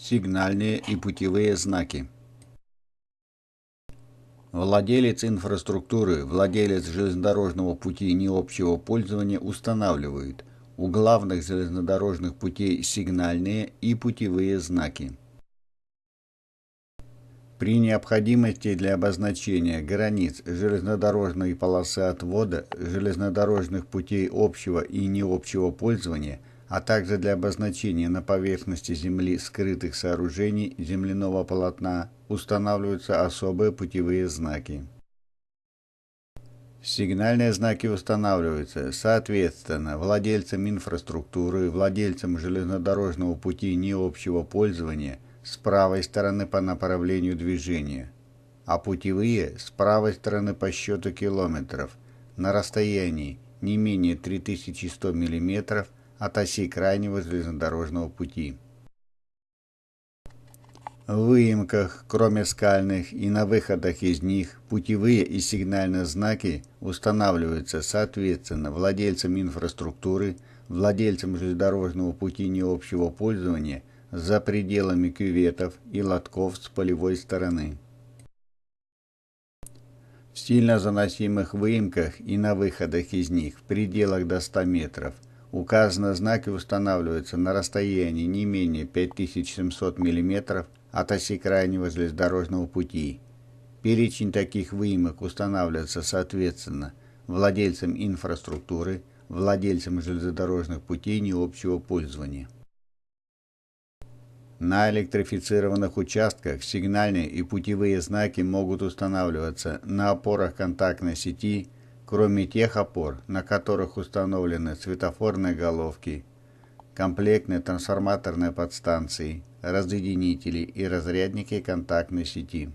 Сигнальные и путевые знаки. Владелец инфраструктуры, владелец железнодорожного пути необщего пользования устанавливает у главных железнодорожных путей сигнальные и путевые знаки. При необходимости для обозначения границ железнодорожной полосы отвода, железнодорожных путей общего и необщего пользования, а также для обозначения на поверхности земли скрытых сооружений земляного полотна, устанавливаются особые путевые знаки. Сигнальные знаки устанавливаются, соответственно, владельцам инфраструктуры, владельцам железнодорожного пути необщего пользования с правой стороны по направлению движения, а путевые с правой стороны по счету километров на расстоянии не менее 3100 мм от оси крайнего железнодорожного пути. В выемках, кроме скальных, и на выходах из них путевые и сигнальные знаки устанавливаются соответственно владельцам инфраструктуры, владельцам железнодорожного пути необщего пользования за пределами кюветов и лотков с полевой стороны. В сильно заносимых выемках и на выходах из них в пределах до 100 метров указанные знаки устанавливаются на расстоянии не менее 5700 мм от оси крайнего железнодорожного пути. Перечень таких выемок устанавливается соответственно владельцам инфраструктуры, владельцам железнодорожных путей необщего пользования. На электрифицированных участках сигнальные и путевые знаки могут устанавливаться на опорах контактной сети, кроме тех опор, на которых установлены светофорные головки, комплектные трансформаторные подстанции, разъединители и разрядники контактной сети.